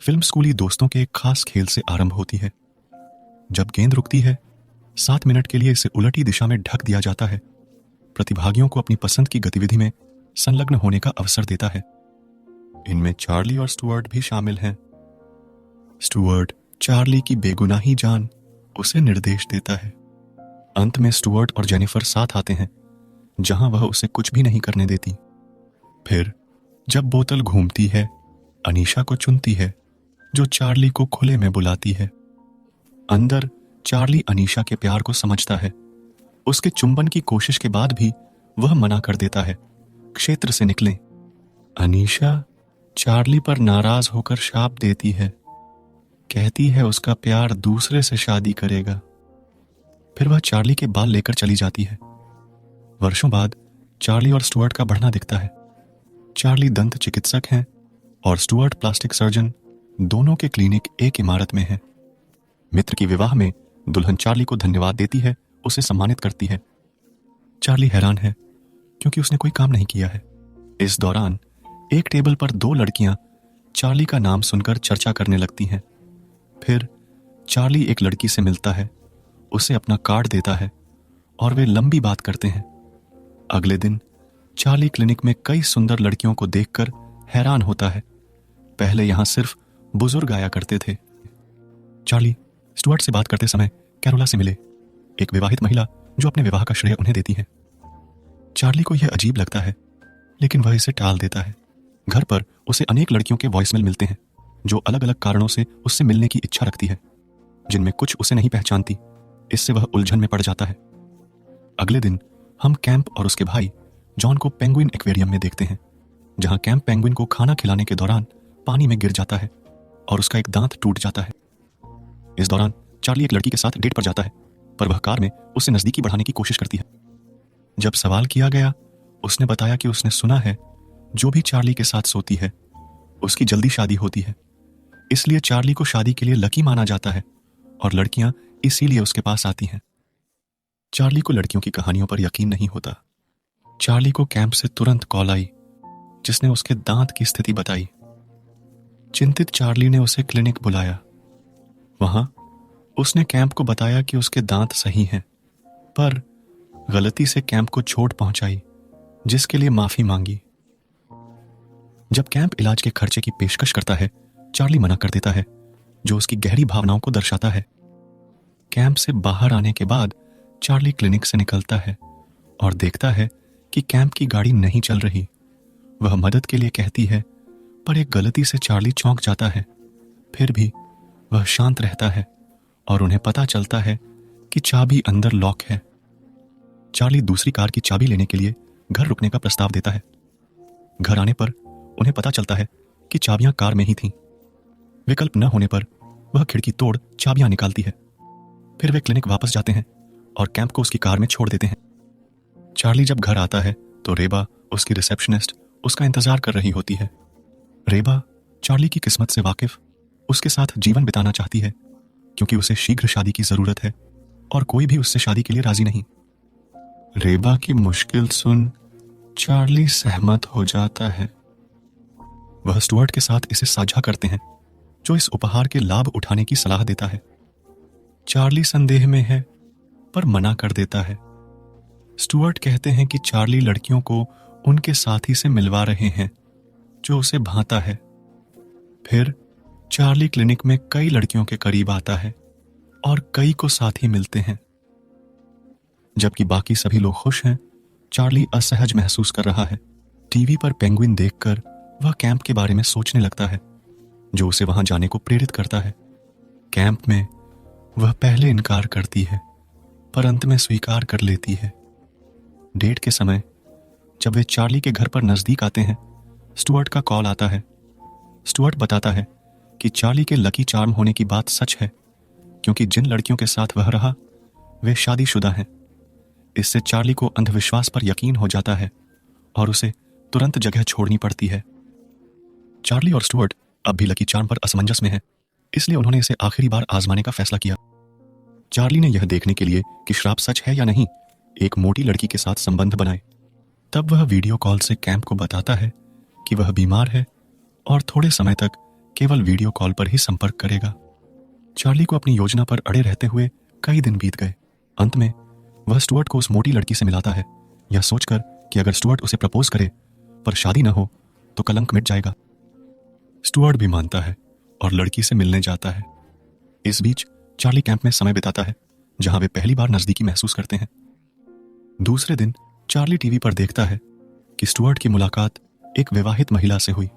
Film स्कूली दोस्तों के एक खास खेल से आरंभ होती है। जब गेंद रुकती है, 7 मिनट के लिए इसे उलटी दिशा में ढक दिया जाता है। प्रतिभागियों को अपनी पसंद की गतिविधि में संलग्न होने का अवसर देता है। इनमें चार्ली और स्टुअर्ट भी शामिल हैं। स्टुअर्ट चार्ली की बेगुनाही जान उसे निर्देश देता है। अंत में स्टुअर्ट और जेनिफर साथ आते हैं, जहां वह उसे कुछ भी नहीं करने देती। फिर जब बोतल घूमती है, अनीशा को चुनती है, जो चार्ली को खुले में बुलाती है। अंदर चार्ली अनीशा के प्यार को समझता है। उसके चुंबन की कोशिश के बाद भी वह मना कर देता है, क्षेत्र से निकलें। अनीशा चार्ली पर नाराज होकर शाप देती है, कहती है उसका प्यार दूसरे से शादी करेगा। फिर वह चार्ली के बाल लेकर चली जाती है। वर्षों बाद चार्ली और स्टुअर्ट का बढ़ना दिखता है। चार्ली दंत चिकित्सक हैं और स्टुअर्ट प्लास्टिक सर्जन। दोनों के क्लिनिक एक इमारत में है। मित्र की विवाह में दुल्हन चार्ली को धन्यवाद देती है, उसे सम्मानित करती है। चार्ली हैरान है क्योंकि उसने कोई काम नहीं किया है। इस दौरान एक टेबल पर 2 लड़कियां चार्ली का नाम सुनकर चर्चा करने लगती हैं। फिर चार्ली एक लड़की से मिलता है, उसे अपना कार्ड देता है और वे लंबी बात करते हैं। अगले दिन चार्ली क्लिनिक में कई सुंदर लड़कियों को देखकर हैरान होता है। पहले यहां सिर्फ बुजुर्ग आया करते थे। चार्ली स्टुअर्ट से बात करते समय कैरोला से मिले, एक विवाहित महिला जो अपने विवाह का श्रेय उन्हें देती है। चार्ली को यह अजीब लगता है, लेकिन वह इसे टाल देता है। घर पर उसे अनेक लड़कियों के वॉइसमेल मिलते हैं, जो अलग अलग कारणों से उससे मिलने की इच्छा रखती है, जिनमें कुछ उसे नहीं पहचानती। इससे वह उलझन में पड़ जाता है। अगले दिन हम कैंप और उसके भाई जॉन को पेंगुइन एक्वेरियम में देखते हैं, जहां कैंप पेंगुइन को खाना खिलाने के दौरान पानी में गिर जाता है और उसका एक दांत टूट जाता है। इस दौरान चार्ली एक लड़की के साथ डेट पर जाता है, पर वह कार में उससे नजदीकी बढ़ाने की कोशिश करती है। जब सवाल किया गया, उसने बताया कि उसने सुना है जो भी चार्ली के साथ सोती है उसकी जल्दी शादी होती है, इसलिए चार्ली को शादी के लिए लकी माना जाता है और लड़कियां इसीलिए उसके पास आती हैं। चार्ली को लड़कियों की कहानियों पर यकीन नहीं होता। चार्ली को कैंप से तुरंत कॉल आई, जिसने उसके दांत की स्थिति बताई। चिंतित चार्ली ने उसे क्लिनिक बुलाया। वहां उसने कैंप को बताया कि उसके दांत सही हैं, पर गलती से कैंप को चोट पहुंचाई, जिसके लिए माफी मांगी। जब कैंप इलाज के खर्चे की पेशकश करता है, चार्ली मना कर देता है, जो उसकी गहरी भावनाओं को दर्शाता है। कैंप से बाहर आने के बाद चार्ली क्लिनिक से निकलता है और देखता है कि कैंप की गाड़ी नहीं चल रही। वह मदद के लिए कहती है, पर एक गलती से चार्ली चौंक जाता है। फिर भी वह शांत रहता है और उन्हें पता चलता है कि चाबी अंदर लॉक है। चार्ली दूसरी कार की चाबी लेने के लिए घर रुकने का प्रस्ताव देता है। घर आने पर उन्हें पता चलता है कि चाबियां कार में ही थीं। विकल्प न होने पर वह खिड़की तोड़ चाबियां निकालती है। फिर वे क्लिनिक वापस जाते हैं और कैंप को उसकी कार में छोड़ देते हैं। चार्ली जब घर आता है तो रेबा, उसकी रिसेप्शनिस्ट, उसका इंतजार कर रही होती है। रेबा चार्ली की किस्मत से वाकिफ उसके साथ जीवन बिताना चाहती है, क्योंकि उसे शीघ्र शादी की जरूरत है और कोई भी उससे शादी के लिए राजी नहीं। रेबा की मुश्किल सुन चार्ली सहमत हो जाता है। वह स्टुअर्ट के साथ इसे साझा करते हैं, जो इस उपहार के लाभ उठाने की सलाह देता है। चार्ली संदेह में है, पर मना कर देता है। स्टुअर्ट कहते हैं कि चार्ली लड़कियों को उनके साथी से मिलवा रहे हैं, जो उसे भाता है। फिर चार्ली क्लिनिक में कई लड़कियों के करीब आता है और कई को साथी मिलते हैं। जबकि बाकी सभी लोग खुश हैं, चार्ली असहज महसूस कर रहा है। टीवी पर पेंगुइन देखकर वह कैंप के बारे में सोचने लगता है, जो उसे वहां जाने को प्रेरित करता है। कैंप में वह पहले इनकार करती है, पर अंत में स्वीकार कर लेती है। डेट के समय जब वे चार्ली के घर पर नजदीक आते हैं, स्टुअर्ट का कॉल आता है। स्टुअर्ट बताता है कि चार्ली के लकी चार्म होने की बात सच है, क्योंकि जिन लड़कियों के साथ वह रहा वे शादीशुदा हैं। इससे चार्ली को अंधविश्वास पर यकीन हो जाता है और उसे तुरंत जगह छोड़नी पड़ती है। चार्ली और स्टुअर्ट अब भी लकी चार्म पर असमंजस में हैं, इसलिए उन्होंने इसे आखिरी बार आजमाने का फैसला किया। चार्ली ने यह देखने के लिए कि श्राप सच है या नहीं, एक मोटी लड़की के साथ संबंध बनाए। तब वह वीडियो कॉल से कैंप को बताता है कि वह बीमार है और थोड़े समय तक केवल वीडियो कॉल पर ही संपर्क करेगा। चार्ली को अपनी योजना पर अड़े रहते हुए कई दिन बीत गए। अंत में वह स्टुअर्ट को उस मोटी लड़की से मिलाता है, यह सोचकर कि अगर स्टुअर्ट उसे प्रपोज करे पर शादी न हो तो कलंक मिट जाएगा। स्टुअर्ट भी मानता है और लड़की से मिलने जाता है। इस बीच चार्ली कैंप में समय बिताता है, जहां वे पहली बार नजदीकी महसूस करते हैं। दूसरे दिन चार्ली टीवी पर देखता है कि स्टुअर्ट की मुलाकात एक विवाहित महिला से हुई।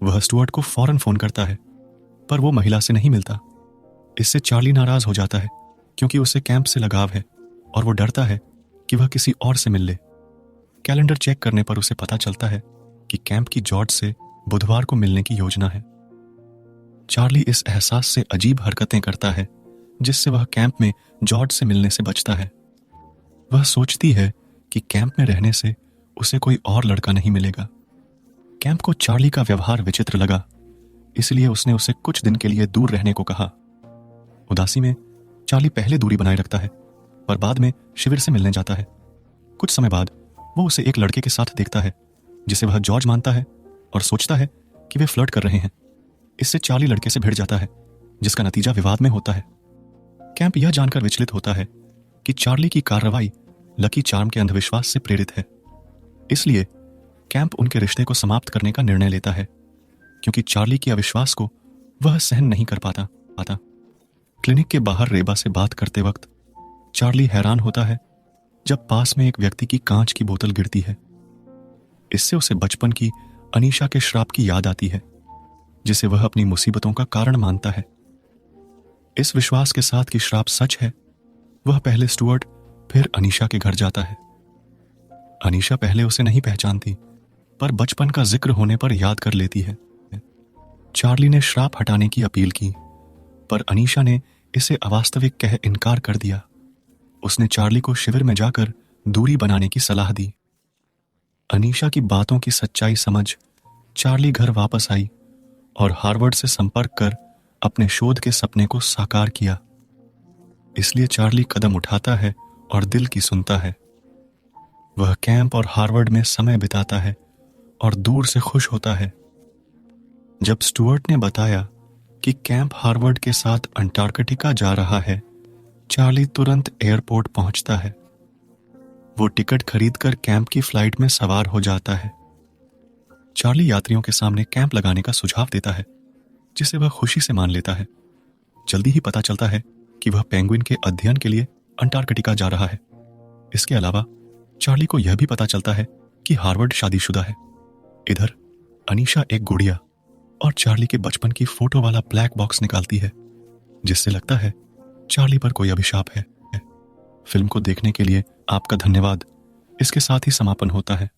वह स्टुअर्ट को फौरन फोन करता है, पर वो महिला से नहीं मिलता। इससे चार्ली नाराज हो जाता है, क्योंकि उसे कैंप से लगाव है और वो डरता है कि वह किसी और से मिल ले। कैलेंडर चेक करने पर उसे पता चलता है कि कैंप की जॉर्ज से बुधवार को मिलने की योजना है। चार्ली इस एहसास से अजीब हरकतें करता है जिससे वह कैंप में जॉर्ज से मिलने से बचता है। वह सोचती है कि कैंप में रहने से उसे कोई और लड़का नहीं मिलेगा। कैंप को चार्ली का व्यवहार विचित्र लगा, इसलिए उसने उसे कुछ दिन के लिए दूर रहने को कहा। उदासी में चार्ली पहले दूरी बनाए रखता है, पर बाद में शिविर से मिलने जाता है। कुछ समय बाद वो उसे एक लड़के के साथ देखता है जिसे वह जॉर्ज मानता है और सोचता है कि वे फ्लर्ट कर रहे हैं। इससे चार्ली लड़के से भिड़ जाता है, जिसका नतीजा विवाद में होता है। कैंप यह जानकर विचलित होता है कि चार्ली की कार्रवाई लकी चार्म के अंधविश्वास से प्रेरित है। इसलिए कैंप उनके रिश्ते को समाप्त करने का निर्णय लेता है, क्योंकि चार्ली के अविश्वास को वह सहन नहीं कर पाता। क्लिनिक के बाहर रेबा से बात करते वक्त चार्ली हैरान होता है जब पास में एक व्यक्ति की कांच की बोतल गिरती है। इससे उसे बचपन की अनीशा के श्राप की याद आती है, जिसे वह अपनी मुसीबतों का कारण मानता है। इस विश्वास के साथ कि श्राप सच है, वह पहले स्टुअर्ट फिर अनीशा के घर जाता है। अनीशा पहले उसे नहीं पहचानती, पर बचपन का जिक्र होने पर याद कर लेती है। चार्ली ने श्राप हटाने की अपील की, पर अनीशा ने इसे अवास्तविक कह इनकार कर दिया। उसने चार्ली को शिविर में जाकर दूरी बनाने की सलाह दी। अनीशा की बातों की सच्चाई समझ चार्ली घर वापस आई और हार्वर्ड से संपर्क कर अपने शोध के सपने को साकार किया। इसलिए चार्ली कदम उठाता है और दिल की सुनता है। वह कैंप और हार्वर्ड में समय बिताता है और दूर से खुश होता है। जब स्टुअर्ट ने बताया कि कैंप हार्वर्ड के साथ अंटार्कटिका जा रहा है, चार्ली तुरंत एयरपोर्ट पहुंचता है। वो टिकट खरीदकर कैंप की फ्लाइट में सवार हो जाता है। चार्ली यात्रियों के सामने कैंप लगाने का सुझाव देता है, जिसे वह खुशी से मान लेता है। जल्दी ही पता चलता है कि वह पेंगुइन के अध्ययन के लिए अंटार्कटिका जा रहा है। इसके अलावा चार्ली को यह भी पता चलता है कि हार्वर्ड शादीशुदा है। इधर अनीशा एक गुड़िया और चार्ली के बचपन की फोटो वाला ब्लैक बॉक्स निकालती है, जिससे लगता है चार्ली पर कोई अभिशाप है। फिल्म को देखने के लिए आपका धन्यवाद। इसके साथ ही समापन होता है।